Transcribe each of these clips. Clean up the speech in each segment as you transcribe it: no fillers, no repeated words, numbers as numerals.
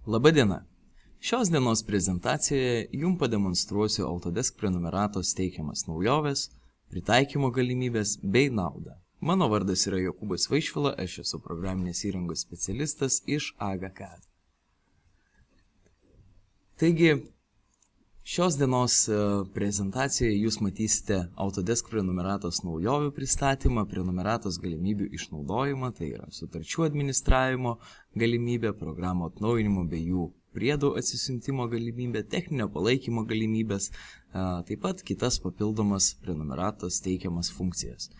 Labadiena! Šios dienos prezentacijoje jums pademonstruosiu Autodesk prenumeratos teikiamas naujoves, pritaikymo galimybės bei naudą. Mano vardas yra Jokūbas Vaišvila, aš esu programinės įrangos specialistas iš AGACAD. Taigi, šios dienos prezentacijoje jūs matysite Autodesk prenumeratos naujovių pristatymą, prenumeratos galimybių išnaudojimą, tai yra sutarčių administravimo galimybė, programų atnaujinimo bei jų priedų atsisiuntimo galimybė, techninio palaikymo galimybės, taip pat kitas papildomas prenumeratos teikiamas funkcijas.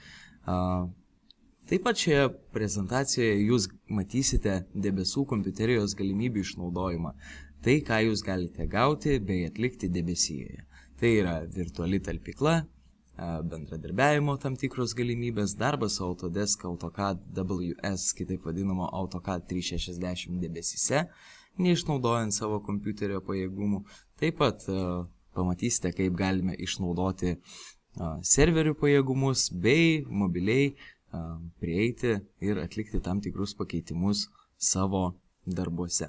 Taip pat šioje prezentacijoje jūs matysite debesų kompiuterijos galimybių išnaudojimą. Tai, ką jūs galite gauti bei atlikti debesijoje. Tai yra virtuali talpykla, bendradarbiavimo tam tikros galimybės, darbas su Autodesk AutoCAD WS, kitaip vadinamo AutoCAD 360 debesyse, neišnaudojant savo kompiuterio pajėgumų. Taip pat pamatysite, kaip galime išnaudoti serverių pajėgumus bei mobiliai prieiti ir atlikti tam tikrus pakeitimus savo darbuose.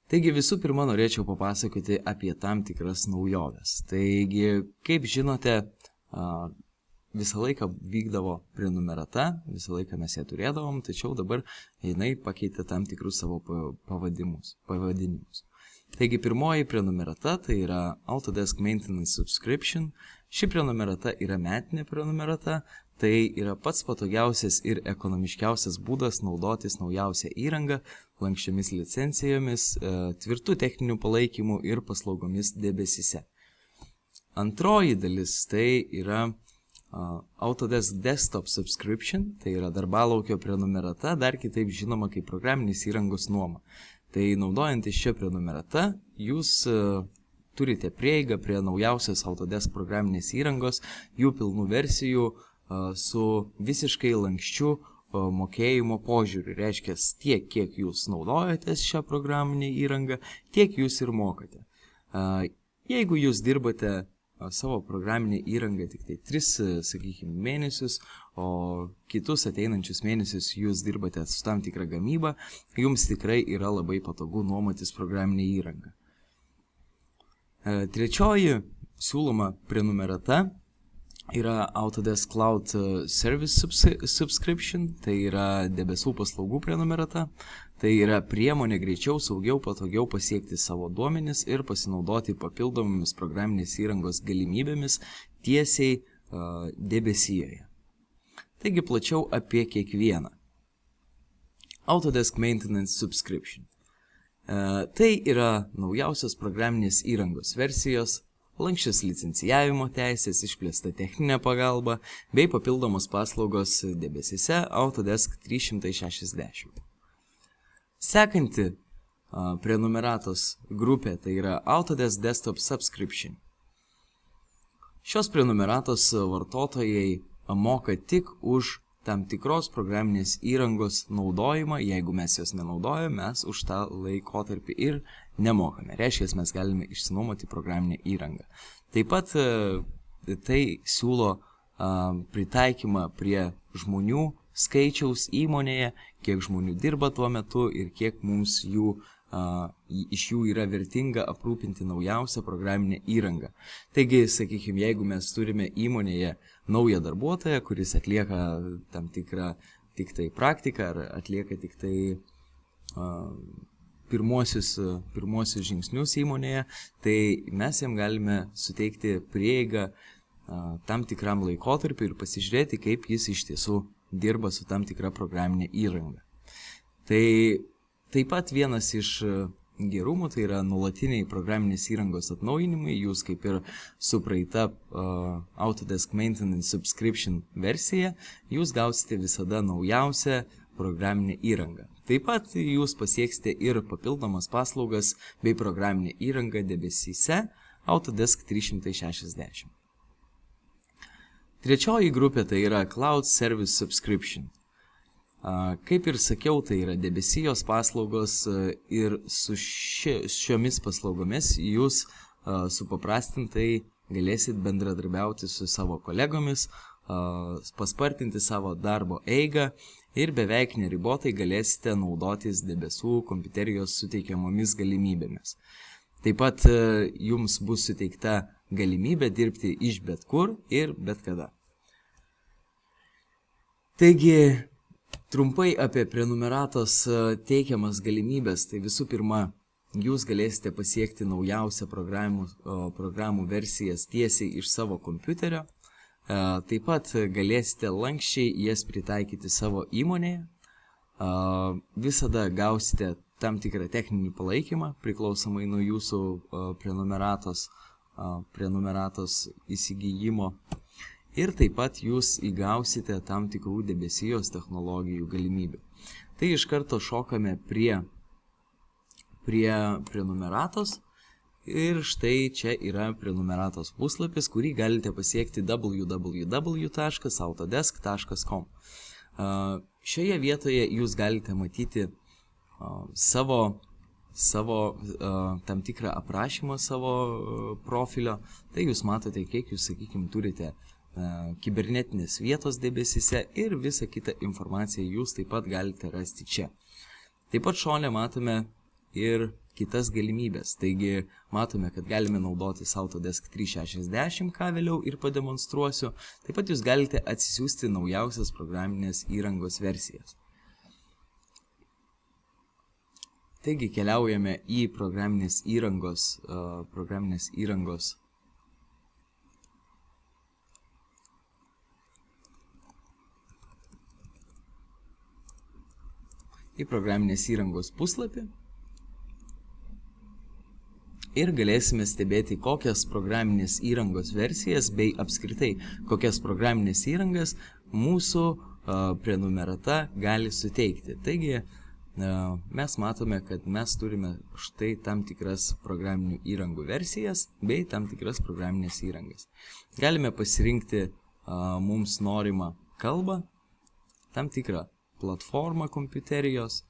Taigi visų pirma norėčiau papasakoti apie tam tikras naujoves. Taigi, kaip žinote, visą laiką vykdavo prenumerata, visą laiką mes ją turėdavom, tačiau dabar jinai pakeitė tam tikrus savo pavadinimus. Taigi pirmoji prenumerata tai yra Autodesk Maintenance Subscription. Ši prenumerata yra metinė prenumerata, tai yra pats patogiausias ir ekonomiškiausias būdas naudotis naujausią įrangą, lankščiomis licencijomis, tvirtų techninių palaikymų ir paslaugomis debesyse. Antroji dalis tai yra Autodesk Desktop Subscription, tai yra darbalaukio prenumerata, dar kitaip žinoma kaip programinės įrangos nuoma. Tai naudojantis šią prenumeratą, jūs turite prieigą prie naujausios Autodesk programinės įrangos, jų pilnų versijų su visiškai lankščiu mokėjimo požiūriu. Reiškia, tiek, kiek jūs naudojatės šią programinę įrangą, tiek jūs ir mokate. Jeigu jūs dirbate savo programinę įrangą tik tai 3, sakykime, mėnesius, o kitus ateinančius mėnesius jūs dirbate su tam tikra gamyba, jums tikrai yra labai patogu nuomotis programinę įrangą. Trečioji siūloma prenumerata yra Autodesk Cloud Service Subscription, tai yra debesų paslaugų prenumerata, tai yra priemonė greičiau, saugiau, patogiau pasiekti savo duomenis ir pasinaudoti papildomomis programinės įrangos galimybėmis tiesiai debesijoje. Taigi plačiau apie kiekvieną. Autodesk Maintenance Subscription. Tai yra naujausios programinės įrangos versijos, lankščias licencijavimo teisės, išplėsta techninė pagalba bei papildomos paslaugos debesyse Autodesk 360. Sekanti prenumeratos grupė tai yra Autodesk Desktop Subscription. Šios prenumeratos vartotojai moka tik už tam tikros programinės įrangos naudojimą. Jeigu mes jos nenaudojame, mes už tą laikotarpį ir nemokame. Reiškia, mes galime išsinuomoti programinę įrangą. Taip pat tai siūlo pritaikymą prie žmonių skaičiaus įmonėje, kiek žmonių dirba tuo metu ir kiek mums iš jų yra vertinga aprūpinti naujausią programinę įrangą. Taigi, sakykime, jeigu mes turime įmonėje naują darbuotoją, kuris atlieka tam tikrą tik tai praktiką ar atlieka tik tai pirmuosius žingsnius įmonėje, tai mes jam galime suteikti prieigą tam tikram laikotarpiu ir pasižiūrėti, kaip jis iš tiesų dirba su tam tikra programinė įranga. Tai taip pat vienas iš gerumų, tai yra nuolatiniai programinės įrangos atnaujinimai. Jūs kaip ir su praeita Autodesk Maintenance Subscription versija, jūs gausite visada naujausią programinę įrangą. Taip pat jūs pasieksite ir papildomas paslaugas bei programinę įrangą debesyse Autodesk 360. Trečioji grupė tai yra Cloud Service Subscription. Kaip ir sakiau, tai yra debesijos paslaugos ir su šiomis paslaugomis jūs supaprastintai galėsit bendradarbiauti su savo kolegomis, paspartinti savo darbo eigą ir beveik neribotai galėsite naudotis debesų kompiuterijos suteikiamomis galimybėmis. Taip pat jums bus suteikta galimybė dirbti iš bet kur ir bet kada. Taigi, trumpai apie prenumeratos teikiamas galimybės. Tai visų pirma, jūs galėsite pasiekti naujausią programų versijas tiesiai iš savo kompiuterio. Taip pat galėsite lanksčiai jas pritaikyti savo įmonėje. Visada gausite tam tikrą techninį palaikymą, priklausomai nuo jūsų prenumeratos įsigijimo. Ir taip pat jūs įgausite tam tikrų debesijos technologijų galimybių. Tai iš karto šokame prie prenumeratos. Ir štai čia yra prenumeratos puslapis, kurį galite pasiekti www.autodesk.com. Šioje vietoje jūs galite matyti savo tam tikrą aprašymą savo profilio. Tai jūs matote, kiek jūs, sakykime, turite kibernetinės vietos debesyse ir visą kitą informaciją jūs taip pat galite rasti čia. Taip pat šone matome ir kitas galimybės. Taigi matome, kad galime naudotis Autodesk 360, ką vėliau ir pademonstruosiu. Taip pat jūs galite atsisiųsti naujausias programinės įrangos versijas. Taigi keliaujame į programinės įrangos puslapį. Ir galėsime stebėti, kokias programinės įrangos versijas bei apskritai kokias programinės įrangas mūsų prenumerata gali suteikti. Taigi mes matome, kad mes turime štai tam tikras programinių įrangų versijas bei tam tikras programinės įrangas. Galime pasirinkti mums norimą kalbą, tam tikrą platformą kompiuterijos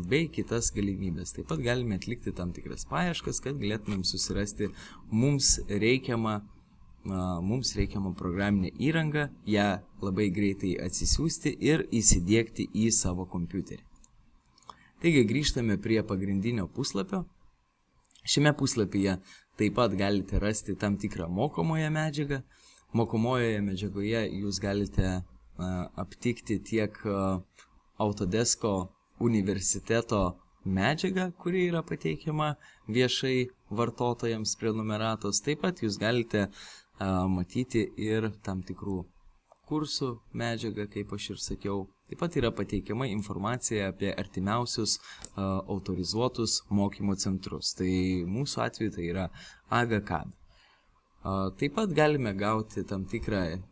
bei kitas galimybės. Taip pat galime atlikti tam tikras paieškas, kad galėtumėm susirasti mums reikiamą programinę įrangą, ją labai greitai atsisiųsti ir įsidiegti į savo kompiuterį. Taigi grįžtame prie pagrindinio puslapio. Šiame puslapyje taip pat galite rasti tam tikrą mokomąją medžiagą. Mokomojoje medžiagoje jūs galite aptikti tiek Autodesko universiteto medžiagą, kuri yra pateikiama viešai vartotojams prenumeratos. Taip pat jūs galite matyti ir tam tikrų kursų medžiagą, kaip aš ir sakiau. Taip pat yra pateikiama informacija apie artimiausius autorizuotus mokymo centrus. Tai mūsų atveju tai yra AGCAD. Taip pat galime gauti tam tikrą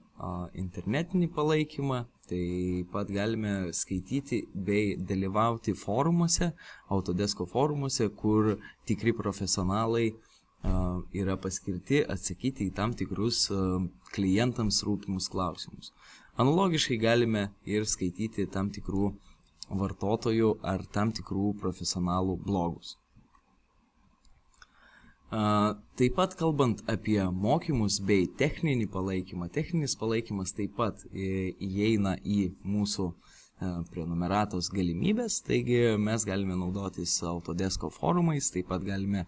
internetinį palaikymą. Taip pat galime skaityti bei dalyvauti forumuose, Autodesko forumuose, kur tikri profesionalai yra paskirti atsakyti į tam tikrus klientams rūpimus klausimus. Analogiškai galime ir skaityti tam tikrų vartotojų ar tam tikrų profesionalų blogus. Taip pat kalbant apie mokymus bei techninį palaikymą, techninis palaikymas taip pat įeina į mūsų prenumeratos galimybės, taigi mes galime naudotis Autodesko forumais, taip pat galime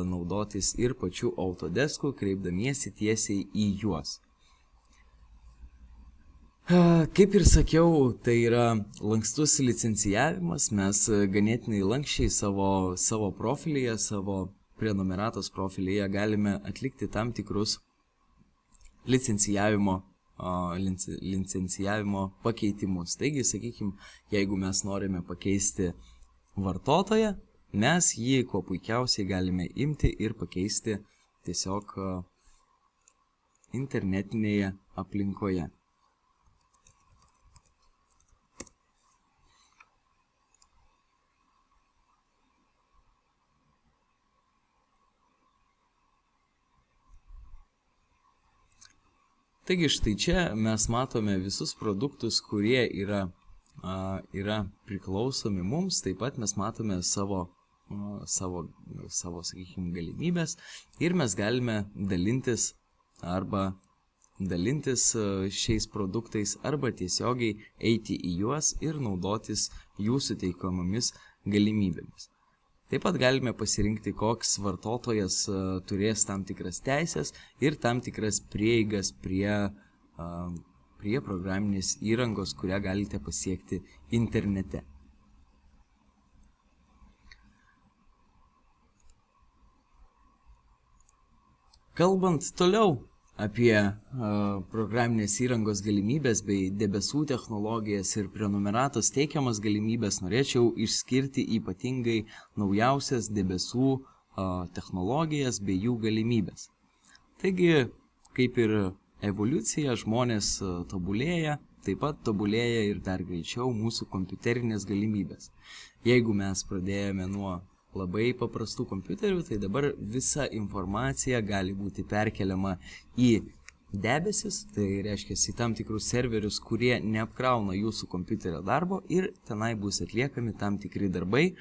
naudotis ir pačiu Autodesku, kreipdamiesi tiesiai į juos. Kaip ir sakiau, tai yra lankstus licencijavimas, mes ganėtinai lankščiai savo profilyje, savo prenumeratos profilyje galime atlikti tam tikrus licencijavimo pakeitimus. Taigi, sakykime, jeigu mes norime pakeisti vartotoją, mes jį kuo puikiausiai galime imti ir pakeisti tiesiog internetinėje aplinkoje. Taigi štai čia mes matome visus produktus, kurie yra priklausomi mums, taip pat mes matome savo sakykime, galimybės ir mes galime dalintis arba dalintis šiais produktais arba tiesiogiai eiti į juos ir naudotis jų suteikiamomis galimybėmis. Taip pat galime pasirinkti, koks vartotojas turės tam tikras teisės ir tam tikras prieigas prie programinės įrangos, kurią galite pasiekti internete. Kalbant toliau apie programinės įrangos galimybės bei debesų technologijas ir prenumeratos teikiamas galimybės, norėčiau išskirti ypatingai naujausias debesų technologijas bei jų galimybės. Taigi, kaip ir evoliucija, žmonės tobulėja, taip pat tobulėja ir dar greičiau mūsų kompiuterinės galimybės. Jeigu mes pradėjome nuo labai paprastų kompiuterių, tai dabar visa informacija gali būti perkeliama į debesis, tai reiškia į tam tikrus serverius, kurie neapkrauna jūsų kompiuterio darbo ir tenai bus atliekami tam tikri darbai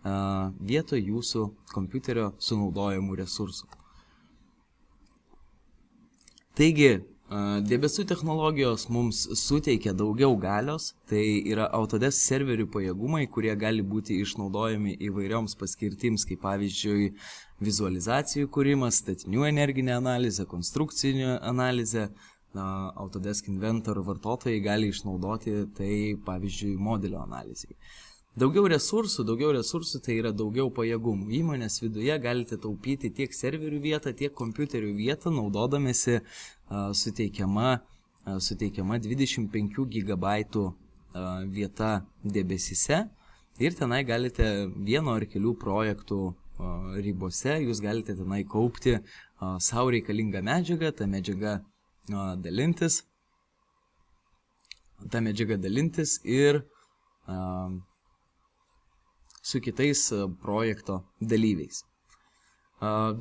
vietoj jūsų kompiuterio sunaudojamų resursų. Taigi, debesų technologijos mums suteikia daugiau galios, tai yra Autodesk serverių pajėgumai, kurie gali būti išnaudojami įvairioms paskirtims, kaip pavyzdžiui vizualizacijų kūrimas, statinių energinė analizė, konstrukcinė analizė. Autodesk Inventor vartotojai gali išnaudoti tai pavyzdžiui modelio analizai. Daugiau resursų tai yra daugiau pajėgumų. Įmonės viduje galite taupyti tiek serverių vietą, tiek kompiuterių vietą, naudodamėsi suteikiama 25 GB vieta debesyse ir tenai galite vieno ar kelių projektų ribose, jūs galite tenai kaupti savo reikalingą medžiagą, tą medžiagą dalintis ir su kitais projekto dalyviais.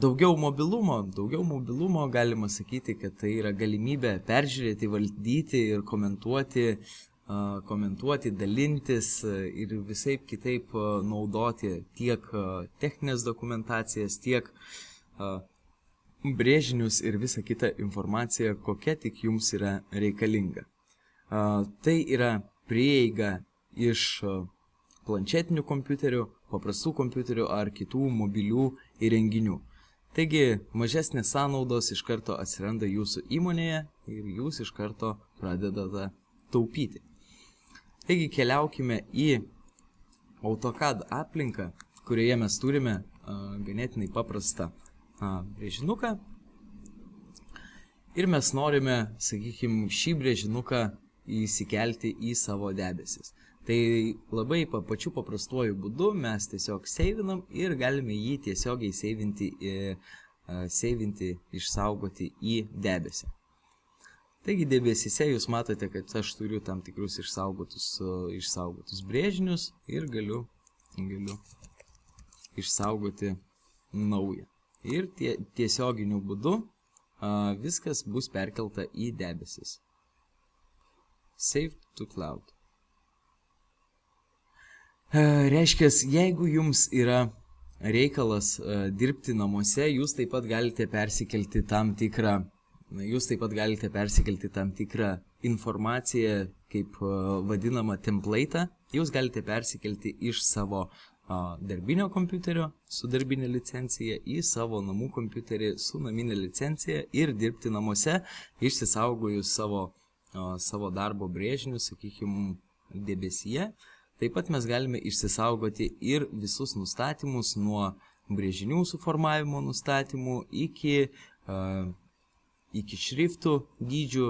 Daugiau mobilumo galima sakyti, kad tai yra galimybė peržiūrėti, valdyti ir komentuoti, dalintis ir visaip kitaip naudoti tiek techninės dokumentacijas, tiek brėžinius ir visą kitą informaciją, kokia tik jums yra reikalinga. Tai yra prieiga iš planšetinių kompiuterių, paprastų kompiuterių ar kitų mobilių įrenginių. Taigi, mažesnės sąnaudos iš karto atsiranda jūsų įmonėje ir jūs iš karto pradedate taupyti. Taigi, keliaukime į AutoCAD aplinką, kurioje mes turime ganėtinai paprastą brėžinuką. Ir mes norime, sakykime, šį brėžinuką įsikelti į savo debesis. Tai labai pačiu paprastuoju būdu mes tiesiog seivinam ir galime jį tiesiogiai išsaugoti į debesį. Taigi debesyse jūs matote, kad aš turiu tam tikrus išsaugotus brėžinius ir galiu išsaugoti naują. Ir tiesioginiu būdu viskas bus perkelta į debesis. Save to cloud. Reiškia, jeigu jums yra reikalas dirbti namuose, jūs taip pat galite persikelti tam tikrą informaciją, kaip vadinamą template'ą. Jūs galite persikelti iš savo darbinio kompiuterio su darbinė licencija į savo namų kompiuterį su naminė licencija ir dirbti namuose, išsisaugojus savo darbo brėžinius, sakykime, debesyje. Taip pat mes galime išsisaugoti ir visus nustatymus nuo brėžinių suformavimo nustatymų iki šriftų dydžių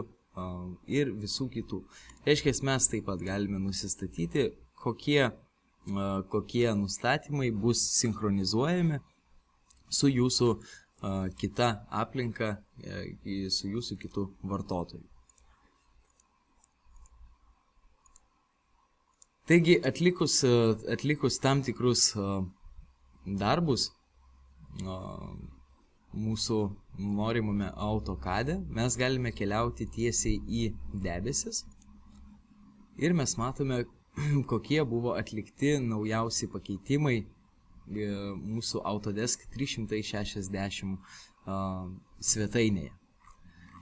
ir visų kitų. Reiškia, mes taip pat galime nusistatyti, kokie nustatymai bus sinchronizuojami su jūsų kita aplinka, su jūsų kitu vartotoju. Taigi, atlikus tam tikrus darbus mūsų norimame AutoCAD'e, mes galime keliauti tiesiai į debesis ir mes matome, kokie buvo atlikti naujausi pakeitimai mūsų Autodesk 360 svetainėje.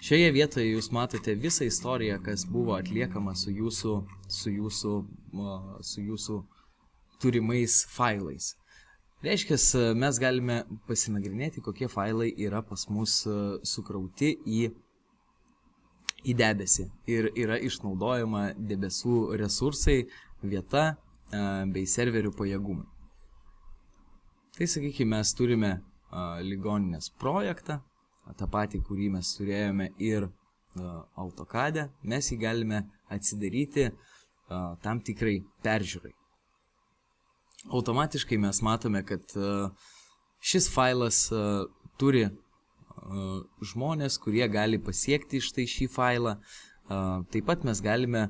Šioje vietoje jūs matote visą istoriją, kas buvo atliekama su jūsų turimais failais. Reiškia, mes galime pasinagrinėti, kokie failai yra pas mus sukrauti į debesį ir yra išnaudojama debesų resursai, vieta bei serverių pajėgumai. Tai sakykime, mes turime ligoninės projektą, tą patį, kurį mes turėjome ir AutoCAD'e, mes jį galime atsidaryti tam tikrai peržiūrai. Automatiškai mes matome, kad šis failas turi žmonės, kurie gali pasiekti štai šį failą. Taip pat mes galime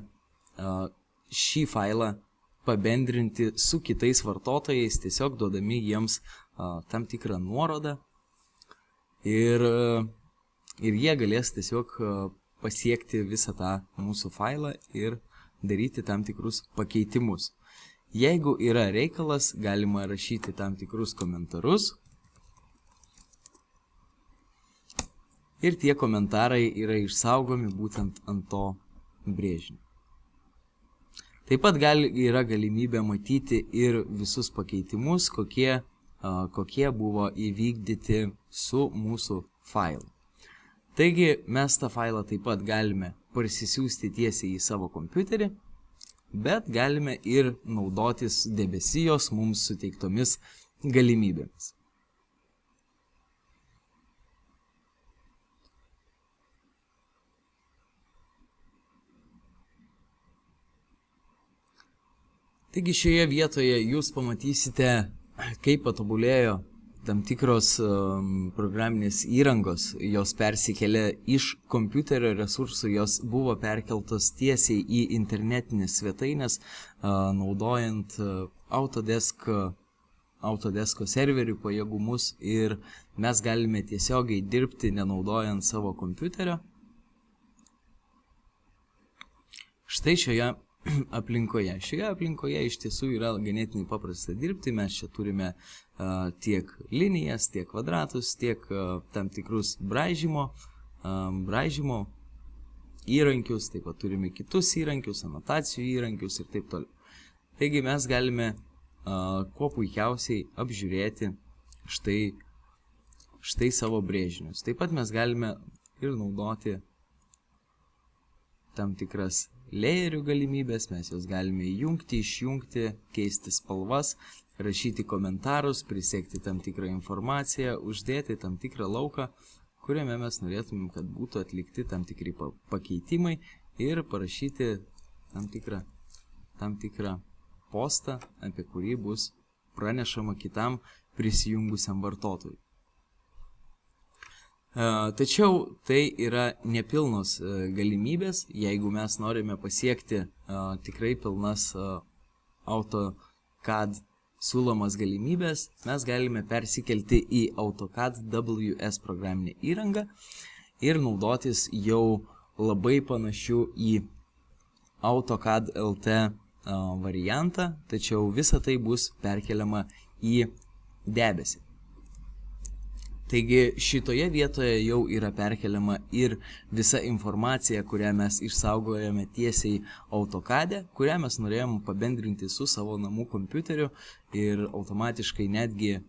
šį failą pabendrinti su kitais vartotojais, tiesiog duodami jiems tam tikrą nuorodą ir jie galės tiesiog pasiekti visą tą mūsų failą ir daryti tam tikrus pakeitimus. Jeigu yra reikalas, galima rašyti tam tikrus komentarus ir tie komentarai yra išsaugomi būtent ant to brėžinio. Taip pat yra galimybė matyti ir visus pakeitimus, kokie buvo įvykdyti su mūsų failu. Taigi mes tą failą taip pat galime parsisiųsti tiesiai į savo kompiuterį, bet galime ir naudotis debesijos mums suteiktomis galimybėmis. Taigi šioje vietoje jūs pamatysite, kaip patobulėjo tam tikros programinės įrangos, jos persikėlė iš kompiuterio resursų, jos buvo perkeltos tiesiai į internetinės svetainės, naudojant Autodesko serverių pajėgumus ir mes galime tiesiogiai dirbti nenaudojant savo kompiuterio. Štai šioje aplinkoje. Šioje aplinkoje iš tiesų yra ganėtinai paprasta dirbti. Mes čia turime tiek linijas, tiek kvadratus, tiek tam tikrus braižymo įrankius, taip pat turime kitus įrankius, anotacijų įrankius ir taip toliau. Taigi mes galime kuo puikiausiai apžiūrėti štai savo brėžinius. Taip pat mes galime ir naudoti tam tikras layerių galimybės, mes jos galime įjungti, išjungti, keisti spalvas, rašyti komentarus, prisiekti tam tikrą informaciją, uždėti tam tikrą lauką, kuriame mes norėtumėm, kad būtų atlikti tam tikri pakeitimai ir parašyti tam tikrą postą, apie kurį bus pranešama kitam prisijungusiam vartotojui. Tačiau tai yra nepilnos galimybės, jeigu mes norime pasiekti tikrai pilnas AutoCAD siūlomas galimybės, mes galime persikelti į AutoCAD WS programinę įrangą ir naudotis jau labai panašiu į AutoCAD LT variantą, tačiau visa tai bus perkeliama į debesį. Taigi šitoje vietoje jau yra perkeliama ir visa informacija, kurią mes išsaugojame tiesiai AutoCAD'e, kurią mes norėjom pabendrinti su savo namų kompiuteriu ir automatiškai netgi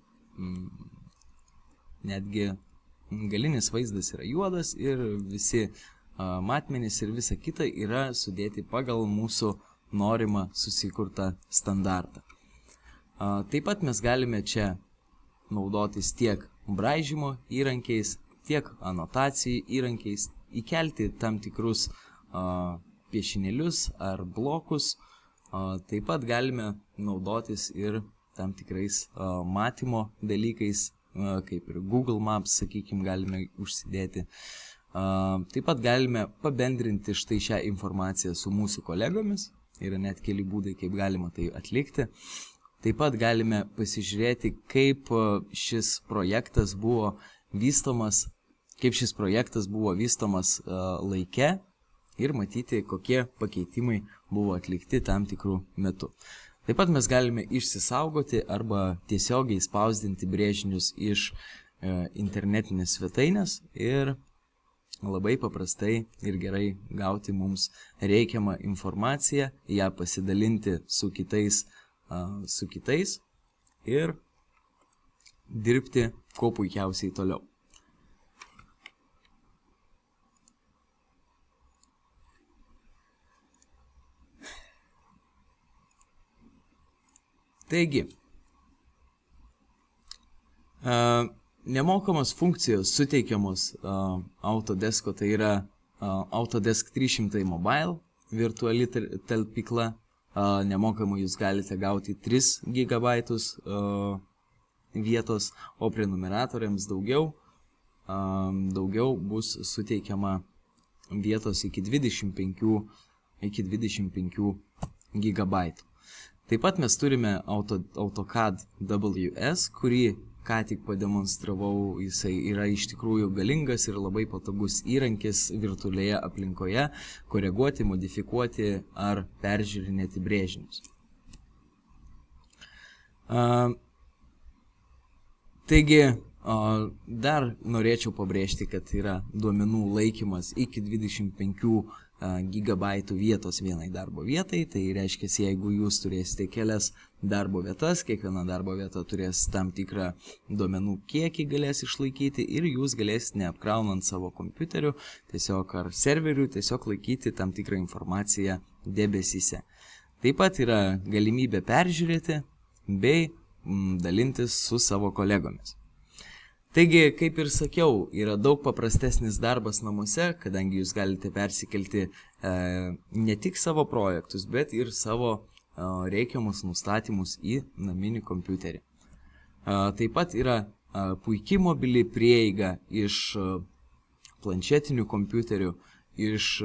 galinis vaizdas yra juodas ir visi matmenys ir visa kita yra sudėti pagal mūsų norimą susikurtą standartą. Taip pat mes galime čia naudotis tiek braižymo įrankiais, tiek anotacijų įrankiais, įkelti tam tikrus piešinėlius ar blokus. Taip pat galime naudotis ir tam tikrais matymo dalykais, kaip ir Google Maps, sakykime, galime užsidėti. Taip pat galime pabendrinti štai šią informaciją su mūsų kolegomis. Yra net keli būdai, kaip galima tai atlikti. Taip pat galime pasižiūrėti, kaip šis projektas buvo vystomas laike ir matyti, kokie pakeitimai buvo atlikti tam tikrų metų. Taip pat mes galime išsisaugoti arba tiesiogiai spausdinti brėžinius iš internetinės svetainės ir labai paprastai ir gerai gauti mums reikiamą informaciją, ją pasidalinti su kitais ir dirbti kuo puikiausiai toliau. Taigi, nemokamos funkcijos suteikiamos Autodesko, tai yra Autodesk 300 Mobile virtuali talpykla. Nemokamai jūs galite gauti 3 GB vietos, o prenumeratoriams daugiau bus suteikiama vietos iki 25 GB. Taip pat mes turime AutoCAD WS, kurį ką tik pademonstravau, jisai yra iš tikrųjų galingas ir labai patogus įrankis virtualioje aplinkoje koreguoti, modifikuoti ar peržiūrinėti brėžinius. Taigi, dar norėčiau pabrėžti, kad yra duomenų laikymas iki 25 GB vietos vienai darbo vietai. Tai reiškia, jeigu jūs turėsite kelias darbo vietas, kiekviena darbo vieta turės tam tikrą duomenų kiekį galės išlaikyti ir jūs galėsite neapkraunant savo kompiuterių tiesiog ar serverių tiesiog laikyti tam tikrą informaciją debesyse. Taip pat yra galimybė peržiūrėti bei dalintis su savo kolegomis. Taigi, kaip ir sakiau, yra daug paprastesnis darbas namuose, kadangi jūs galite persikelti ne tik savo projektus, bet ir savo reikiamus nustatymus į naminį kompiuterį. Taip pat yra puikiai mobili prieiga iš planšetinių kompiuterių, iš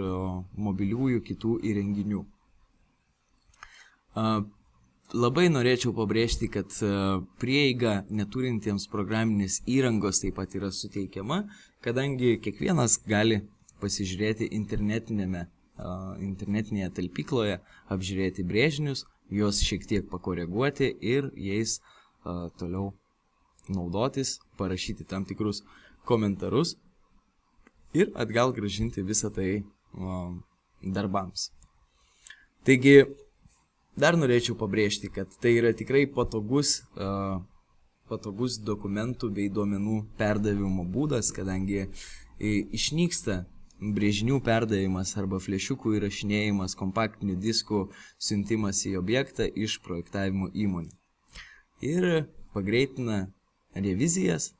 mobiliųjų kitų įrenginių. Labai norėčiau pabrėžti, kad prieiga neturintiems programinės įrangos taip pat yra suteikiama, kadangi kiekvienas gali pasižiūrėti internetinėje talpykloje, apžiūrėti brėžinius, juos šiek tiek pakoreguoti ir jais toliau naudotis, parašyti tam tikrus komentarus ir atgal grąžinti visą tai darbams. Taigi, dar norėčiau pabrėžti, kad tai yra tikrai patogus dokumentų bei duomenų perdavimo būdas, kadangi išnyksta brėžinių perdavimas arba flešiukų įrašinėjimas, kompaktinių diskų siuntimas į objektą iš projektavimo įmonių. Ir pagreitina revizijas,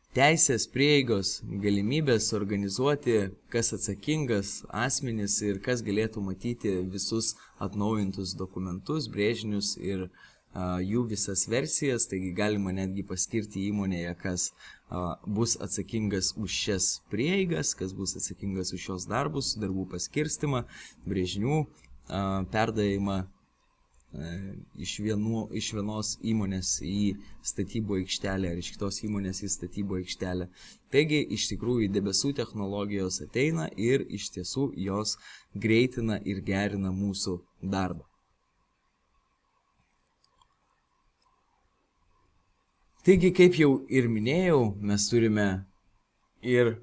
teisės, prieigos, galimybės organizuoti, kas atsakingas asmenis ir kas galėtų matyti visus atnaujintus dokumentus, brėžinius ir jų visas versijas. Taigi galima netgi paskirti įmonėje, kas bus atsakingas už šias prieigas, kas bus atsakingas už šios darbus, darbų paskirstimą, brėžinių perdavimą iš vienos įmonės į statybų aikštelę ar iš kitos įmonės į statybų aikštelę. Taigi, iš tikrųjų, debesų technologijos ateina ir iš tiesų jos greitina ir gerina mūsų darbą. Taigi, kaip jau ir minėjau, mes turime ir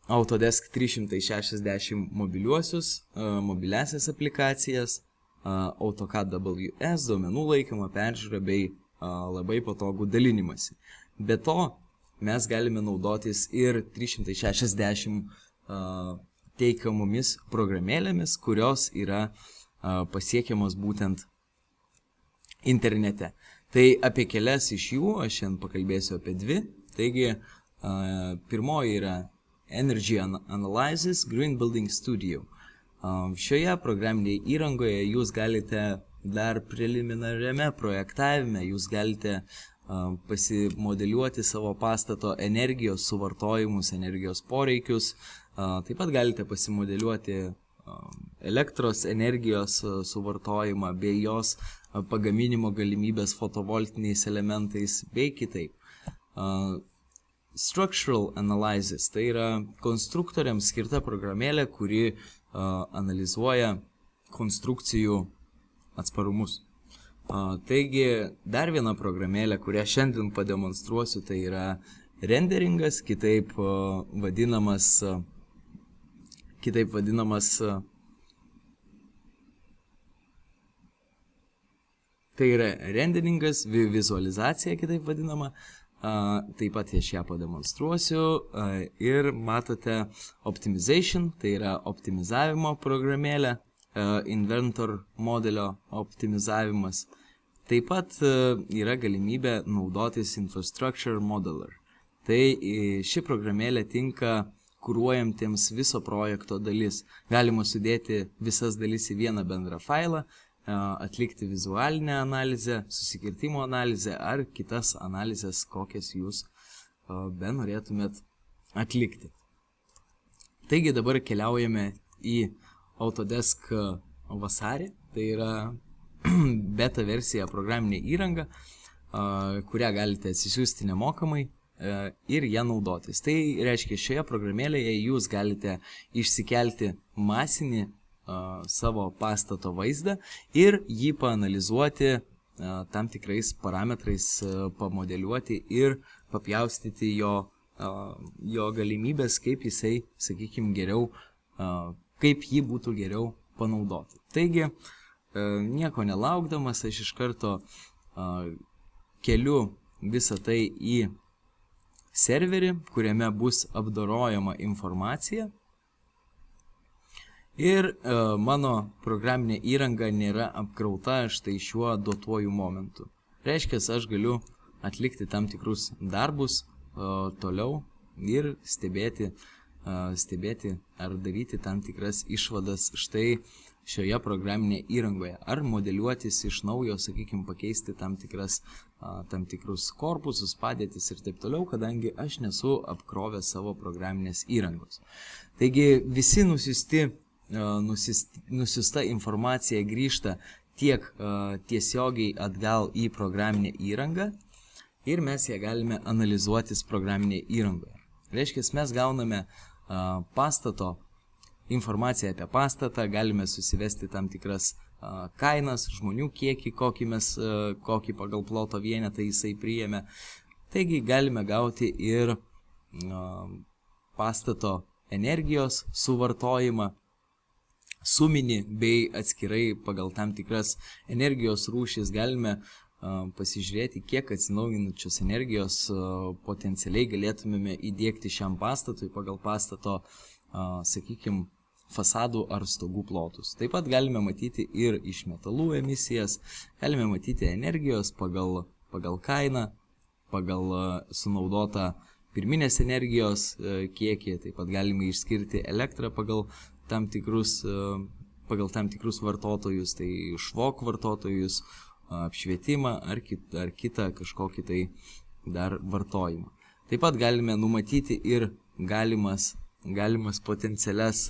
Autodesk 360 mobiliasias aplikacijas, AutoCAD WS, duomenų laikymą, peržiūrą bei labai patogų dalinimąsi. Be to, mes galime naudotis ir 360 teikiamomis programėlėmis, kurios yra pasiekiamos būtent internete. Tai apie kelias iš jų, aš šiandien pakalbėsiu apie dvi. Taigi, pirmoji yra Energy Analysis Green Building Studio. Šioje programinėje įrangoje jūs galite dar preliminariame projektavime, jūs galite pasimodeliuoti savo pastato energijos suvartojimus, energijos poreikius, taip pat galite pasimodeliuoti elektros energijos suvartojimą bei jos pagaminimo galimybės fotovoltiniais elementais bei kitaip. Structural Analysis tai yra konstruktoriams skirta programėlė, kuri analizuoja konstrukcijų atsparumus. Taigi, dar viena programėlė, kurią šiandien pademonstruosiu, tai yra renderingas, kitaip vadinamas tai yra renderingas, vizualizacija kitaip vadinama. Taip pat aš ją pademonstruosiu ir matote optimization, tai yra optimizavimo programėlė, inventor modelio optimizavimas. Taip pat yra galimybė naudotis infrastructure modeler. Tai ši programėlė tinka kuruojantiems viso projekto dalis. Galima sudėti visas dalis į vieną bendrą failą, atlikti vizualinę analizę, susikirtimo analizę ar kitas analizės, kokias jūs benorėtumėt atlikti. Taigi dabar keliaujame į Autodesk vasarį, tai yra beta versija programinė įranga, kurią galite atsisiųsti nemokamai ir ją naudotis. Tai reiškia, šioje programėlėje jūs galite išsikelti masinį savo pastato vaizdą ir jį paanalizuoti tam tikrais parametrais, pamodeliuoti ir papjaustyti jo galimybės, kaip jisai, sakykime, geriau, kaip jį būtų geriau panaudoti. Taigi, nieko nelaukdamas, aš iš karto keliu visą tai į serverį, kuriame bus apdorojama informacija. Ir mano programinė įranga nėra apkrauta štai šiuo duotuoju momentu. Reiškia, aš galiu atlikti tam tikrus darbus toliau ir stebėti ar daryti tam tikras išvadas štai šioje programinėje įrangoje. Ar modeliuotis iš naujo, sakykime, pakeisti tam tikrus korpusus, padėtis ir taip toliau, kadangi aš nesu apkrovęs savo programinės įrangos. Taigi visi nusiusta informacija grįžta tiek tiesiogiai atgal į programinę įrangą ir mes ją galime analizuotis programinėje įrangoje. Reiškia, mes gauname pastato informaciją apie pastatą, galime susivesti tam tikras kainas, žmonių kiekį, kokį pagal ploto vienetą jisai priėmė. Taigi galime gauti ir pastato energijos suvartojimą, suminį bei atskirai pagal tam tikras energijos rūšis galime pasižiūrėti, kiek atsinaujinančios energijos potencialiai galėtumėme įdiegti šiam pastatui pagal pastato, sakykime, fasadų ar stogų plotus. Taip pat galime matyti ir iš metalų emisijas, galime matyti energijos pagal kainą, pagal sunaudotą pirminės energijos kiekį, taip pat galime išskirti elektrą pagal tam tikrus vartotojus, tai švok vartotojus, apšvietimą ar kitą kažkokį tai dar vartojimą. Taip pat galime numatyti ir galimus potencialius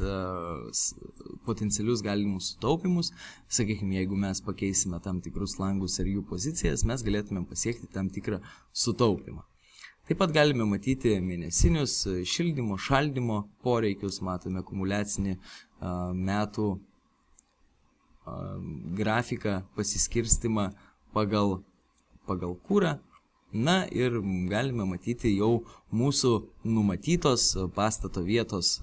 galimus sutaupimus. Sakykime, jeigu mes pakeisime tam tikrus langus ir jų pozicijas, mes galėtume pasiekti tam tikrą sutaupimą. Taip pat galime matyti mėnesinius šildymo, šaldymo poreikius, matome akumuliacinį metų grafiką, pasiskirstimą pagal kurą. Na ir galime matyti jau mūsų numatytos pastato vietos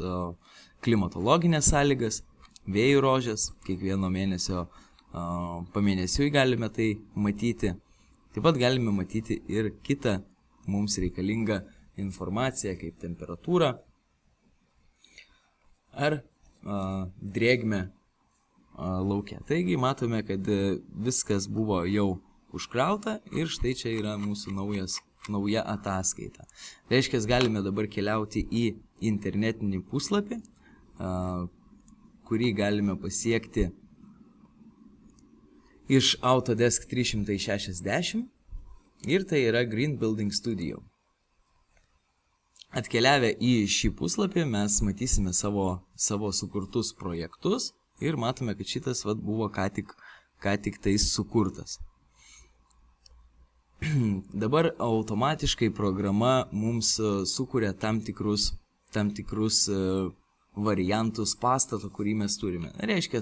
klimatologinės sąlygas, vėjų rožės, kiekvieno mėnesio pamėnesiui galime tai matyti. Taip pat galime matyti ir kitą mums reikalingą informaciją, kaip temperatūra ar drėgmę lauke. Taigi matome, kad viskas buvo jau užkrauta ir štai čia yra mūsų nauja ataskaita. Reiškia, galime dabar keliauti į internetinį puslapį, kurį galime pasiekti iš Autodesk 360 ir tai yra Green Building Studio. Atkeliavę į šį puslapį mes matysime savo sukurtus projektus ir matome, kad šitas buvo ką tik tais sukurtas. Dabar automatiškai programa mums sukuria tam tikrus variantus pastato, kurį mes turime. Reiškia,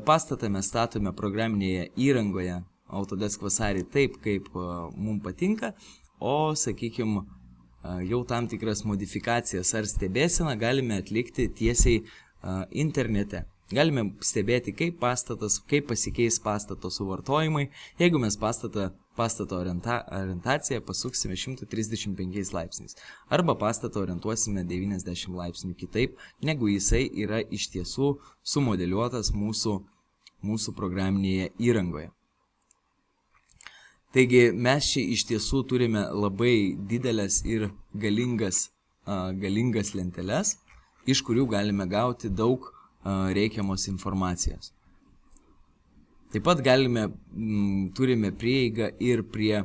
pastatą mes statome programinėje įrangoje Autodesk vasarį taip, kaip mums patinka, o, sakykime, jau tam tikras modifikacijas ar stebėseną galime atlikti tiesiai internete. Galime stebėti, kaip pasikeis pastato suvartojimai, jeigu mes pastato orientaciją pasuksime 135 laipsniais, arba pastatą orientuosime 90 laipsnių kitaip, negu jisai yra iš tiesų sumodeliuotas mūsų programinėje įrangoje. Taigi mes čia iš tiesų turime labai didelės ir galingas lenteles, iš kurių galime gauti daug reikiamos informacijos. Taip pat turime prieigą ir prie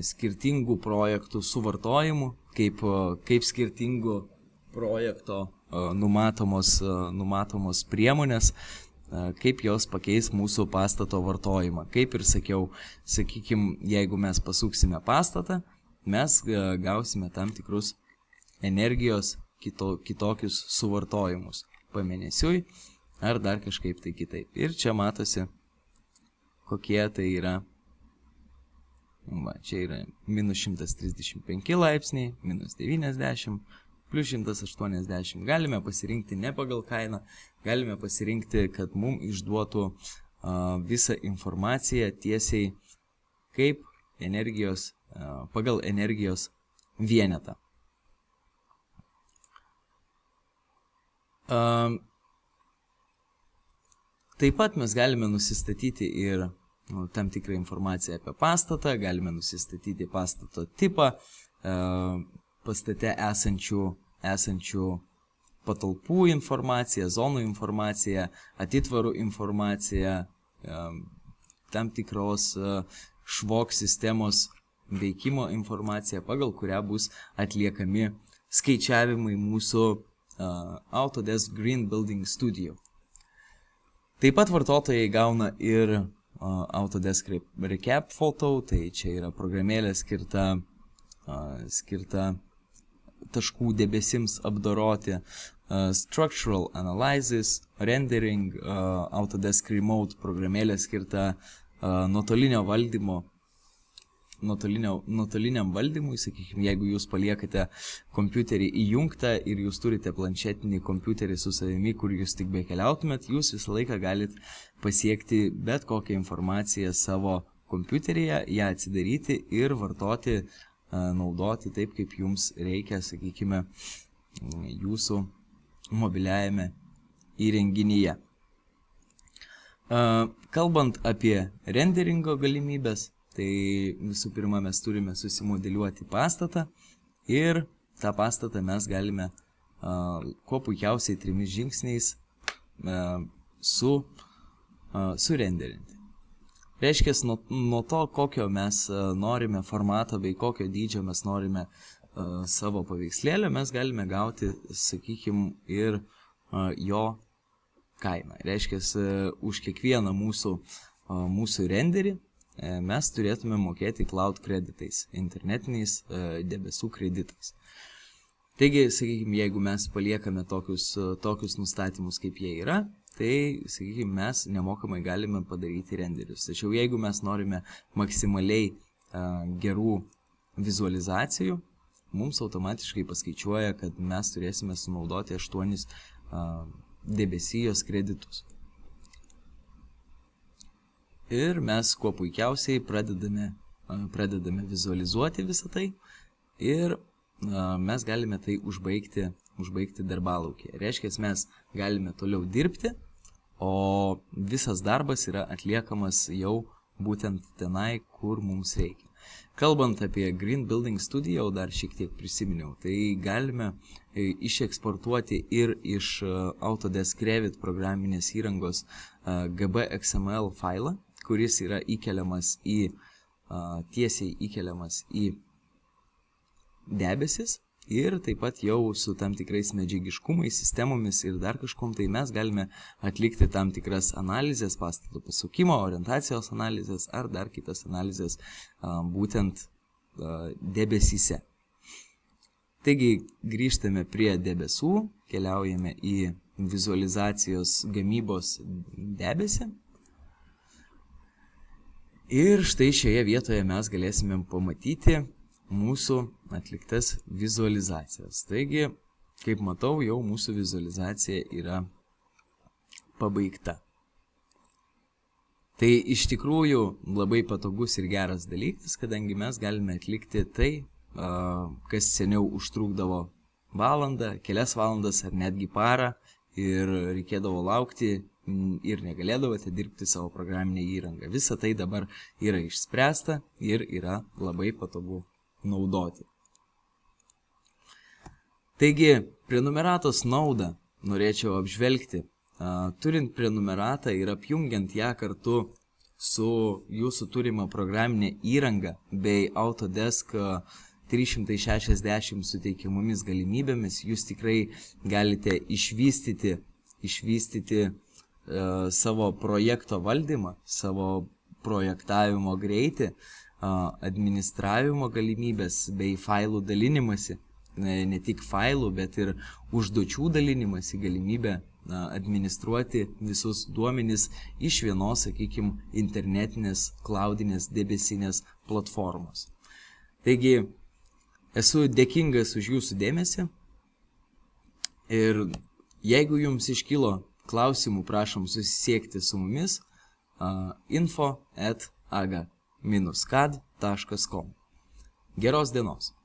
skirtingų projektų suvartojimų, kaip skirtingų projekto numatomos priemonės, kaip jos pakeis mūsų pastato vartojimą. Kaip ir sakiau, sakykime, jeigu mes pasuksime pastatą, mes gausime tam tikrus energijos kitokius suvartojimus pamėnesiui ar dar kažkaip tai kitaip. Ir čia matosi, kokie tai yra. Čia yra minus 135 laipsniai, minus 90, plus 180. Galime pasirinkti ne pagal kainą, galime pasirinkti, kad mums išduotų visą informaciją tiesiai kaip pagal energijos vienetą. Taip pat mes galime nusistatyti ir tam tikrą informaciją apie pastatą, galime nusistatyti pastato tipą, pastate esančių patalpų informaciją, zonų informaciją, atitvarų informaciją, tam tikros švok sistemos veikimo informaciją, pagal kurią bus atliekami skaičiavimai mūsų Autodesk Green Building Studio. Taip pat vartotojai gauna ir Autodesk Recap Photo, tai čia yra programėlė skirta taškų debesims apdoroti, Structural Analysis, Rendering, Autodesk Remote programėlė skirta nuotoliniam valdymui, sakykime, jeigu jūs paliekate kompiuterį įjungtą ir jūs turite planšetinį kompiuterį su savimi, kur jūs tik bekeliautumėt, jūs visą laiką galit pasiekti bet kokią informaciją savo kompiuteryje, ją atsidaryti ir vartoti, naudoti taip, kaip jums reikia, sakykime, jūsų mobiliajame įrenginyje. Kalbant apie renderingo galimybės, tai visų pirma mes turime susimodeliuoti pastatą ir tą pastatą mes galime kuo puikiausiai 3 žingsniais surenderinti. Reiškia, nuo to, kokio mes norime formato bei kokio dydžio mes norime savo paveikslėlę, mes galime gauti, sakykime, ir jo kainą. Reiškia, už kiekvieną mūsų renderį mes turėtume mokėti cloud kreditais, internetiniais debesų kreditais. Taigi, sakykime, jeigu mes paliekame tokius nustatymus, kaip jie yra, tai, sakykime, mes nemokamai galime padaryti renderius. Tačiau jeigu mes norime maksimaliai gerų vizualizacijų, mums automatiškai paskaičiuoja, kad mes turėsime sunaudoti 8 debesijos kreditus. Ir mes kuo puikiausiai pradedame vizualizuoti visą tai ir mes galime tai užbaigti darbalaukėje. Reiškia, mes galime toliau dirbti, o visas darbas yra atliekamas jau būtent tenai, kur mums reikia. Kalbant apie Green Building Studio, dar šiek tiek prisiminiau, tai galime išeksportuoti ir iš Autodesk Revit programinės įrangos GBXML failą, kuris yra tiesiai įkeliamas į debesis ir taip pat jau su tam tikrais medžiagiškumais, sistemomis ir dar kažkom, tai mes galime atlikti tam tikras analizės, pastato pasukimo, orientacijos analizės ar dar kitas analizės būtent debesyse. Taigi grįžtame prie debesų, keliaujame į vizualizacijos gamybos debesį. Ir štai šioje vietoje mes galėsime pamatyti mūsų atliktas vizualizacijas. Taigi, kaip matau, jau mūsų vizualizacija yra pabaigta. Tai iš tikrųjų labai patogus ir geras dalykas, kadangi mes galime atlikti tai, kas seniau užtrukdavo valandą, kelias valandas ar netgi parą ir reikėdavo laukti ir negalėdavote dirbti savo programinę įrangą. Visa tai dabar yra išspręsta ir yra labai patogu naudoti. Taigi, prenumeratos naudą norėčiau apžvelgti. Turint prenumeratą ir apjungiant ją kartu su jūsų turima programinė įranga bei Autodesk 360 suteikiamomis galimybėmis, jūs tikrai galite išvystyti savo projekto valdymą, savo projektavimo greitį, administravimo galimybės bei failų dalinimąsi, ne tik failų, bet ir užduočių dalinimąsi, galimybę administruoti visus duomenis iš vienos, sakykime, internetinės, cloudinės, debesinės platformos. Taigi, esu dėkingas už jūsų dėmesį ir jeigu jums iškilo klausimų, prašom susisiekti su mumis info@aga-kad.com. Geros dienos!